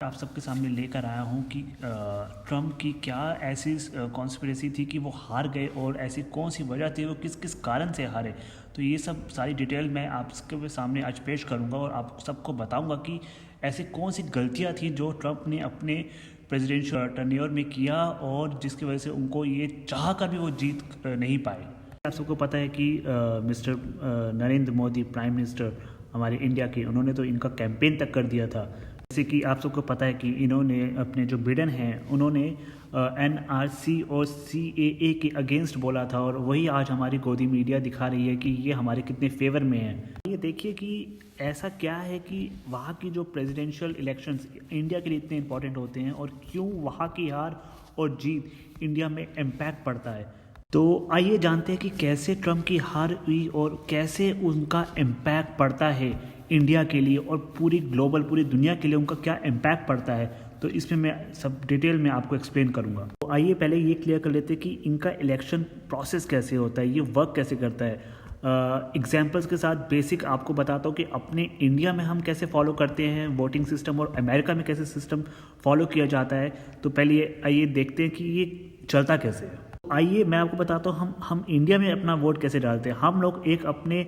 आप सबके सामने लेकर आया हूँ कि ट्रम्प की क्या ऐसी कॉन्स्पिरेसी थी कि वो हार गए और ऐसी कौन सी वजह थी, वो किस किस कारण से हारे। तो ये सब सारी डिटेल मैं आपके सामने आज पेश करूँगा और आप सबको बताऊँगा कि ऐसी कौन सी गलतियाँ थी जो ट्रम्प ने अपने प्रेसिडेंशियल टर्न्योर में किया और जिसकी वजह से उनको ये चाह कर भी वो जीत नहीं पाए। आप सबको पता है कि mister Narendra Modi prime minister हमारे इंडिया के, उन्होंने तो इनका कैंपेन तक कर दिया था। जैसे कि आप सबको पता है कि इन्होंने अपने जो बिडेन हैं उन्होंने एनआरसी और सीएए के अगेंस्ट बोला था और वही आज हमारी गोदी मीडिया दिखा रही है कि ये हमारे कितने फेवर में है। ये देखिए कि ऐसा क्या है कि वहाँ की जो प्रेसिडेंशियल इलेक्शंस इंडिया के लिए इतने इंपॉर्टेंट होते हैं और क्यों वहाँ की हार और जीत इंडिया में इम्पैक्ट पड़ता है। तो आइए जानते हैं कि कैसे ट्रम्प की हार हुई और कैसे उनका इम्पैक्ट पड़ता है इंडिया के लिए और पूरी दुनिया के लिए उनका क्या इम्पैक्ट पड़ता है। तो इसमें मैं सब डिटेल में आपको एक्सप्लेन करूंगा। तो आइए पहले ये क्लियर कर लेते हैं कि इनका इलेक्शन प्रोसेस कैसे होता है, ये वर्क कैसे करता है। एग्जाम्पल्स के साथ बेसिक आपको बताता हूँ कि अपने इंडिया में हम कैसे फॉलो करते हैं वोटिंग सिस्टम और अमेरिका में कैसे सिस्टम फॉलो किया जाता है। तो पहले आइए देखते हैं कि ये चलता कैसे है। आइए मैं आपको बताता हूँ हम इंडिया में अपना वोट कैसे डालते हैं। हम लोग एक अपने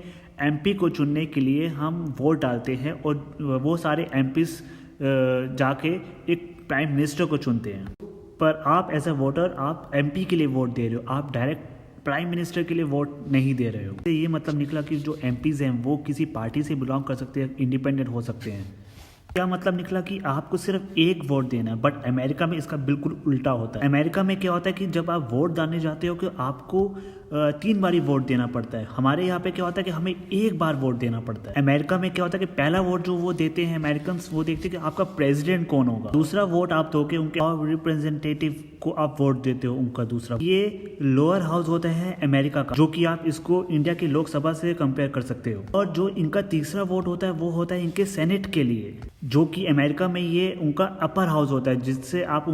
एमपी को चुनने के लिए हम वोट डालते हैं और वो सारे एमपीस जाके एक प्राइम मिनिस्टर को चुनते हैं। पर आप एज अ वोटर आप एमपी के लिए वोट दे रहे हो, आप डायरेक्ट प्राइम मिनिस्टर के लिए वोट नहीं दे रहे हो। तो ये मतलब निकला कि जो एमपीज हैं वो किसी पार्टी से बिलोंग कर सकते हैं, इंडिपेंडेंट हो सकते हैं। क्या मतलब निकला कि आपको सिर्फ एक वोट देना है। बट अमेरिका में इसका बिल्कुल उल्टा होता है। अमेरिका में क्या होता है कि जब आप वोट डालने जाते हो कि आपको 3 बारी वोट देना पड़ता है। हमारे यहाँ पे क्या होता है कि हमें एक बार वोट देना पड़ता है। अमेरिका में क्या होता है कि पहला वोट जो वो देते हैं अमेरिकन, वो देखते हैं कि आपका प्रेसिडेंट कौन होगा। दूसरा वोट आप दोगे उनके रिप्रेजेंटेटिव को आप वोट देते हो उनका दूसरा। ये लोअर हाउस होता है अमेरिका का, जो कि आप इसको इंडिया की लोकसभा से कंपेयर कर सकते हो। और जो इनका तीसरा वोट होता है वो होता है इनके सेनेट के लिए, जो कि अमेरिका में ये उनका अपर हाउस होता है, जिससे आप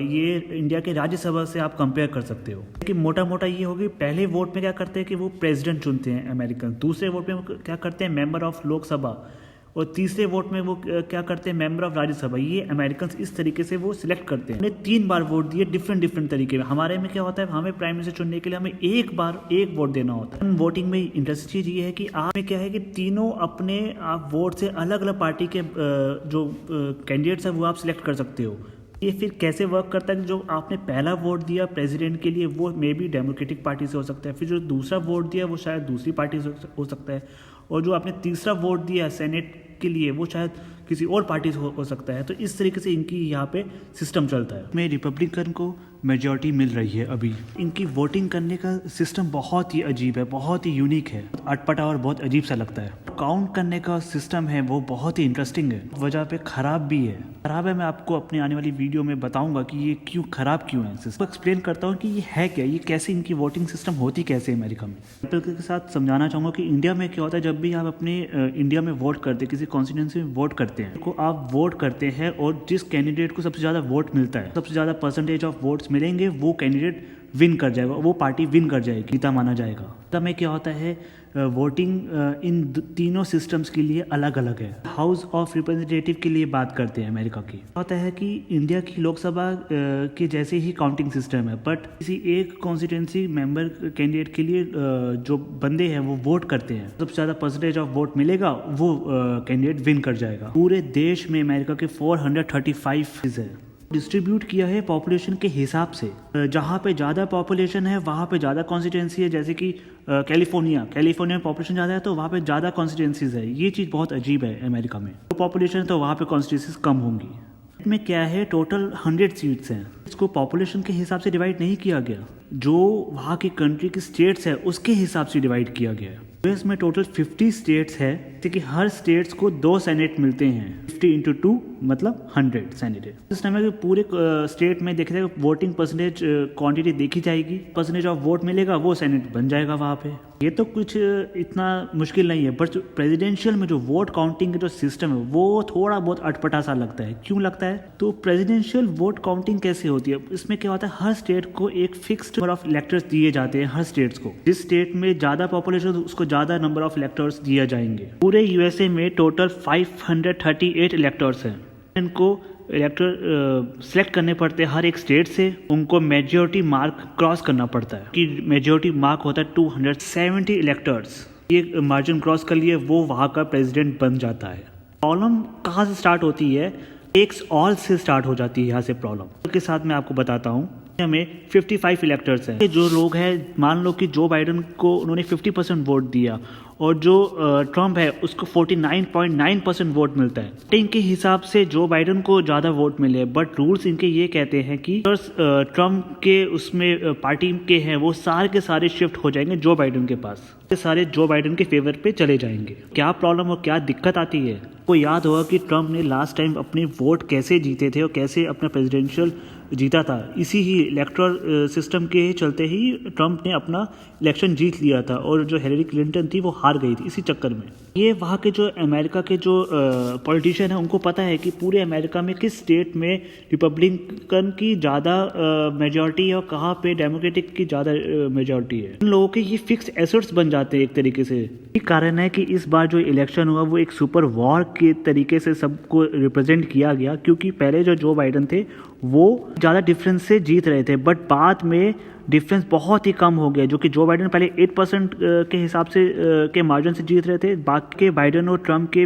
ये इंडिया के राज्यसभा से आप कंपेयर कर सकते हो। कि मोटा मोटा ये होगी, पहले वोट में क्या करते हैं कि वो प्रेसिडेंट चुनते हैं अमेरिकन, दूसरे वोट में वो क्या करते हैं मेंबर ऑफ लोकसभा, और तीसरे वोट में वो क्या करते हैं मेंबर ऑफ राज्यसभा। ये अमेरिकन इस तरीके से वो सिलेक्ट करते हैं। उन्हें 3 बार वोट दिए डिफरेंट तरीके में। हमारे में क्या होता है, हमें प्राइम मिनिस्टर चुनने के लिए हमें एक बार एक वोट देना होता है। वोटिंग में इंटरेस्टिंग चीज ये है कि आप में क्या है कि तीनों अपने आप वोट से अलग अलग पार्टी के जो कैंडिडेट्स है वो आप सिलेक्ट कर सकते हो। ये फिर कैसे वर्क करता है कि जो आपने पहला वोट दिया प्रेसिडेंट के लिए वो मे बी डेमोक्रेटिक पार्टी से हो सकता है, फिर जो दूसरा वोट दिया वो शायद दूसरी पार्टी से हो सकता है, और जो आपने तीसरा वोट दिया सेनेट के लिए वो शायद किसी और पार्टी से हो सकता है। तो इस तरीके से इनकी यहाँ पे सिस्टम चलता है। में रिपब्लिकन को मेजॉरिटी मिल रही है अभी। इनकी वोटिंग करने का सिस्टम बहुत ही अजीब है, बहुत ही यूनिक है, अटपटा और बहुत अजीब सा लगता है। काउंट करने का सिस्टम है वो बहुत ही इंटरेस्टिंग है, वजह पे खराब भी है। खराब है, मैं आपको अपने आने वाली वीडियो में बताऊंगा कि ये क्यों खराब क्यों है। सिस्टम एक्सप्लेन करता हूँ कि ये है क्या, ये कैसे इनकी वोटिंग सिस्टम होती कैसे अमेरिका में। के साथ समझाना चाहूँगा कि इंडिया में क्या होता है, जब भी आप अपने इंडिया में वोट करते हैं, किसी कॉन्स्टिट्यूंसी में वोट करते हैं, को आप वोट करते हैं और जिस कैंडिडेट को सबसे ज़्यादा वोट मिलता है, सबसे ज़्यादा परसेंटेज ऑफ वोट्स मिलेंगे, वो कैंडिडेट विन कर जाएगा, वो पार्टी विन कर जाएगी, जीता माना जाएगा। तब में क्या होता है, वोटिंग इन तीनों सिस्टम्स के लिए अलग अलग है। हाउस ऑफ रिप्रेजेंटेटिव के लिए बात करते हैं अमेरिका की, होता है कि इंडिया की लोकसभा के जैसे ही काउंटिंग सिस्टम है, बट किसी एक कॉन्स्टिट्यूंसी मेंबर कैंडिडेट के लिए जो बंदे हैं वो वोट करते हैं, सबसे ज़्यादा परसेंटेज ऑफ वोट मिलेगा वो कैंडिडेट विन कर जाएगा। पूरे देश में अमेरिका के 435 है, डिस्ट्रीब्यूट किया है पॉपुलेशन के हिसाब से। जहाँ पे ज़्यादा पॉपुलेशन है वहाँ पे ज़्यादा कॉन्स्टिट्यूंसी है, जैसे कि कैलिफोर्निया में पॉपुलेशन ज़्यादा है तो वहाँ पे ज़्यादा कॉन्स्टिट्यूंसीज है। ये चीज़ बहुत अजीब है अमेरिका में। तो पॉपुलेशन है तो वहाँ पे कॉन्स्टिट्यूंसीज कम होंगी। इसमें क्या है, टोटल 100 सीट्स हैं। इसको पॉपुलेशन के हिसाब से डिवाइड नहीं किया गया, जो वहाँ की कंट्री की स्टेट्स है उसके हिसाब से डिवाइड किया गया है। यूएस में टोटल 50 स्टेट्स है, कि हर स्टेट्स को 2 सेनेट मिलते हैं। 50 × 2 मतलब 100 सेनेट है। इस टाइम में पूरे स्टेट में देखते हैं वोटिंग परसेंटेज क्वांटिटी देखी जाएगी, परसेंटेज ऑफ वोट मिलेगा वो सेनेट बन जाएगा वहाँ पे। ये तो कुछ इतना मुश्किल नहीं है, बट प्रेसिडेंशियल में जो वोट काउंटिंग का जो सिस्टम है वो थोड़ा बहुत अटपटा सा लगता है। क्यों लगता है, तो प्रेसिडेंशियल वोट काउंटिंग कैसे होती है, इसमें क्या होता है, हर स्टेट को एक फिक्स्ड नंबर ऑफ इलेक्टर्स दिए जाते हैं। हर स्टेट्स को, जिस स्टेट में ज्यादा पॉपुलेशन उसको ज्यादा नंबर ऑफ इलेक्टर्स दिया जाएंगे। पूरे यूएसए में टोटल 538 इलेक्टर्स हैं। इनको इलेक्टर सेलेक्ट करने पड़ते हैं हर एक स्टेट से, उनको मेजॉरिटी मार्क क्रॉस करना पड़ता है कि मेजॉरिटी मार्क होता है 270 इलेक्टर्स। ये मार्जिन क्रॉस कर लिए वो वहाँ का प्रेसिडेंट बन जाता है। प्रॉब्लम कहाँ से स्टार्ट होती है? टेक्स ऑल से स्टार्ट हो जाती है यहाँ से प्रॉब्लम के साथ। मैं आपको बताता हूँ, में 55 इलेक्टर्स हैं। जो लोग हैं, मान लो कि जो बाइडन को उन्होंने 50% वोट दिया और जो ट्रम्प है उसको 49.9% वोट मिलता है। इनके हिसाब से जो बाइडन को ज़्यादा वोट मिले, बट रूल्स इनके ये कहते हैं कि ट्रम्प के उसमें पार्टी के हैं वो सारे के सारे शिफ्ट हो जाएंगे जो बाइडन के पास, सारे जो बाइडन के फेवर पे चले जाएंगे। क्या प्रॉब्लम और क्या दिक्कत आती है? आपको याद होगा कि ट्रम्प ने लास्ट टाइम अपने वोट कैसे जीते थे और कैसे अपना प्रेसिडेंशियल जीता था। इसी ही इलेक्टोरल सिस्टम के चलते ही ट्रम्प ने अपना इलेक्शन जीत लिया था और जो हिलरी क्लिंटन थी वो हार गई थी इसी चक्कर में। ये वहाँ के जो अमेरिका के जो पॉलिटिशियन हैं उनको पता है कि पूरे अमेरिका में किस स्टेट में रिपब्लिकन की ज़्यादा मेजॉरिटी है और कहाँ पे डेमोक्रेटिक की ज़्यादा मेजॉरिटी है। इन लोगों के ये फिक्स एसेट्स बन जाते हैं एक तरीके से। यही कारण है कि इस बार जो इलेक्शन हुआ वो एक सुपर वॉर के तरीके से सबको रिप्रेजेंट किया गया, क्योंकि पहले जो बाइडन थे वो ज़्यादा डिफरेंस से जीत रहे थे, बट बाद में डिफरेंस बहुत ही कम हो गया। जो कि जो बाइडन पहले 8% के हिसाब से के मार्जिन से जीत रहे थे, बाकी बाइडन और ट्रम्प के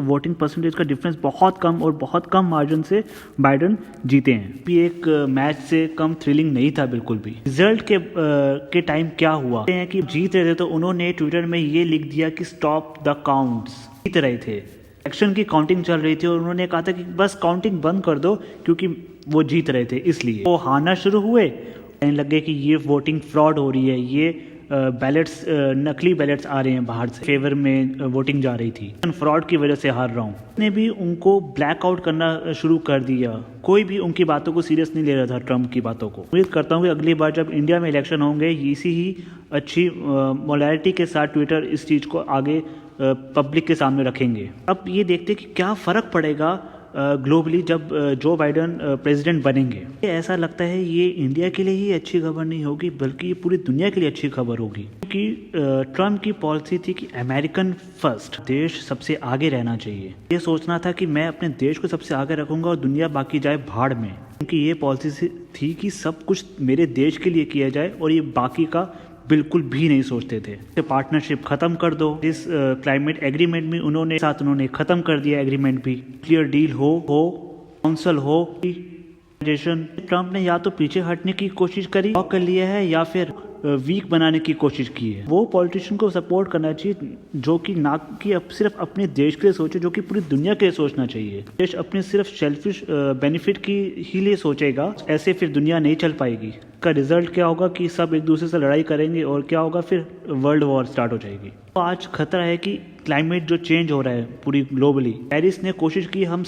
वोटिंग परसेंटेज का डिफरेंस बहुत कम और बहुत कम मार्जिन से बाइडन जीते हैं। भी एक मैच से कम थ्रिलिंग नहीं था बिल्कुल भी। रिजल्ट के टाइम क्या हुआ है कि जीत रहे थे तो उन्होंने ट्विटर में ये लिख दिया कि स्टॉप द काउंट्स। जीत रहे थे, इलेक्शन की काउंटिंग चल रही थी और उन्होंने कहा था कि बस काउंटिंग बंद कर दो, क्योंकि वो जीत रहे थे इसलिए। वो हारना शुरू हुए, कहने लगे कि ये वोटिंग फ्रॉड हो रही है, ये बैलेट्स नकली बैलेट्स आ रहे हैं बाहर से, फेवर में वोटिंग जा रही थी, फ्रॉड की वजह से हार रहा हूँ। ने भी उनको ब्लैकआउट करना शुरू कर दिया। कोई भी उनकी बातों को सीरियस नहीं ले रहा था, ट्रम्प की बातों को। उम्मीद करता हूँ कि अगली बार जब इंडिया में इलेक्शन होंगे इसी ही अच्छी मोरालिटी के साथ ट्विटर इस चीज़ को आगे पब्लिक के सामने रखेंगे। अब ये देखते कि क्या फ़र्क पड़ेगा ग्लोबली जब जो बाइडन प्रेसिडेंट बनेंगे। ऐसा लगता है ये इंडिया के लिए ही अच्छी खबर नहीं होगी, बल्कि ये पूरी दुनिया के लिए अच्छी खबर होगी, क्योंकि ट्रम्प की पॉलिसी थी कि अमेरिकन फर्स्ट, देश सबसे आगे रहना चाहिए। ये सोचना था कि मैं अपने देश को सबसे आगे रखूंगा और दुनिया बाकी जाए भाड़ में, क्योंकि ये पॉलिसी थी कि सब कुछ मेरे देश के लिए किया जाए और ये बाकी का बिल्कुल भी नहीं सोचते थे। पार्टनरशिप खत्म कर दो। इस क्लाइमेट एग्रीमेंट में उन्होंने खत्म कर दिया एग्रीमेंट भी। क्लियर डील हो काउंसिल हो। ट्रम्प ने या तो पीछे हटने की कोशिश करी और कर लिया है, या फिर वीक बनाने की कोशिश की है। वो पॉलिटिशियन को सपोर्ट करना चाहिए जो कि ना कि अब सिर्फ अपने देश के लिए सोचे, जो कि पूरी दुनिया के लिए सोचना चाहिए। देश अपने सिर्फ सेल्फिश बेनिफिट की ही लिए सोचेगा, ऐसे फिर दुनिया नहीं चल पाएगी। का रिजल्ट क्या होगा कि सब एक दूसरे से लड़ाई करेंगे और क्या होगा, फिर वर्ल्ड वॉर स्टार्ट हो जाएगी। तो आज खतरा है कि क्लाइमेट जो चेंज हो रहा है पूरी ग्लोबली, पेरिस ने कोशिश की हम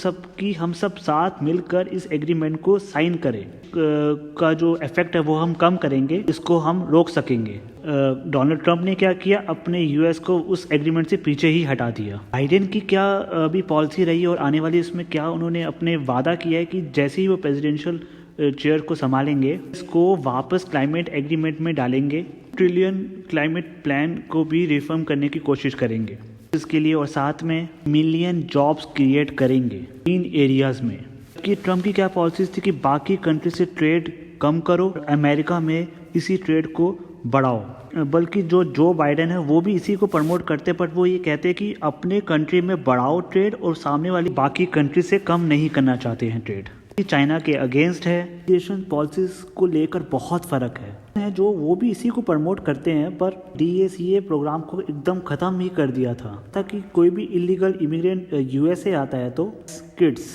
सब साथ मिलकर इस एग्रीमेंट को साइन करें, का जो इफेक्ट है वो हम कम करेंगे, इसको हम रोक सकेंगे। डोनाल्ड ट्रम्प ने क्या किया, अपने यूएस को उस एग्रीमेंट से पीछे ही हटा दिया। बाइडेन की क्या अभी पॉलिसी रही और आने वाली इसमें क्या उन्होंने अपने वादा किया है कि जैसे ही वो प्रेसिडेंशियल चेयर को संभालेंगे इसको वापस क्लाइमेट एग्रीमेंट में डालेंगे, ट्रिलियन क्लाइमेट प्लान को भी रिफॉर्म करने की कोशिश करेंगे इसके लिए, और साथ में मिलियन जॉब्स क्रिएट करेंगे इन एरियाज में। कि ट्रम्प की क्या पॉलिसीज थी कि बाकी कंट्री से ट्रेड कम करो, अमेरिका में इसी ट्रेड को बढ़ाओ, बल्कि जो बाइडेन है वो भी इसी को प्रमोट करते, पर वो ये कहते हैं कि अपने कंट्री में बढ़ाओ ट्रेड और सामने वाली बाकी कंट्री से कम नहीं करना चाहते हैं ट्रेड। चाइना के अगेंस्ट है। एजुकेशन पॉलिसीज को लेकर बहुत फर्क है जो वो भी इसी को प्रमोट करते हैं, पर DACA प्रोग्राम को एकदम ख़त्म ही कर दिया था, ताकि कोई भी इलीगल इमिग्रेंट USA आता है तो किड्स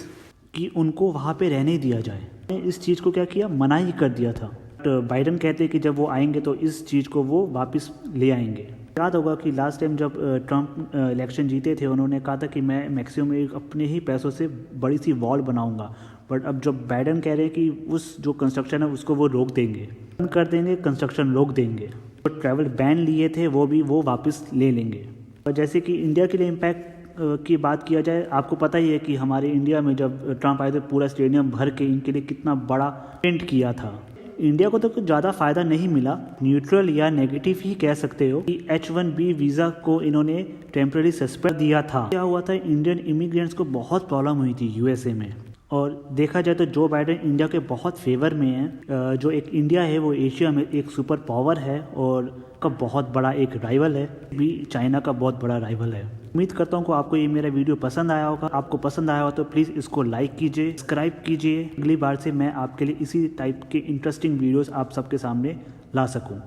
कि उनको वहाँ पे रहने दिया जाए। इस चीज़ को क्या किया, मना ही कर दिया था। बाइडन कहते हैं कि जब वो आएंगे तो इस चीज़ को वो वापस ले आएंगे। याद होगा कि लास्ट टाइम जब ट्रम्प इलेक्शन जीते थे उन्होंने कहा था कि मैं मैक्सिमम एक अपने ही पैसों से बड़ी सी वॉल बनाऊंगा, बट अब जब बाइडन कह रहे हैं कि उस जो कंस्ट्रक्शन है उसको वो रोक देंगे, बंद कर देंगे, कंस्ट्रक्शन रोक देंगे। तो ट्रैवल बैन लिए थे वो वापस ले लेंगे। और जैसे कि इंडिया के लिए इम्पैक्ट की बात किया जाए, आपको पता ही है कि हमारे इंडिया में जब ट्रम्प आए थे पूरा स्टेडियम भर के इनके लिए कितना बड़ा टेंट किया था। इंडिया को तो कुछ ज़्यादा फ़ायदा नहीं मिला, न्यूट्रल या नेगेटिव ही कह सकते हो कि H1B वीज़ा को इन्होंने टेम्पररी सस्पेंड दिया था। क्या हुआ था, इंडियन इमिग्रेंट्स को बहुत प्रॉब्लम हुई थी यूएसए में, और देखा जाए तो जो बाइडेन इंडिया के बहुत फेवर में है। जो एक इंडिया है वो एशिया में एक सुपर पावर है और का बहुत बड़ा एक राइवल है, भी चाइना का बहुत बड़ा राइवल है। उम्मीद करता हूँ कि आपको ये मेरा वीडियो पसंद आया होगा। आपको पसंद आया हो तो प्लीज़ इसको लाइक कीजिए, सब्सक्राइब कीजिए। अगली बार से मैं आपके लिए इसी टाइप के इंटरेस्टिंग वीडियोस आप सबके सामने ला सकूँ।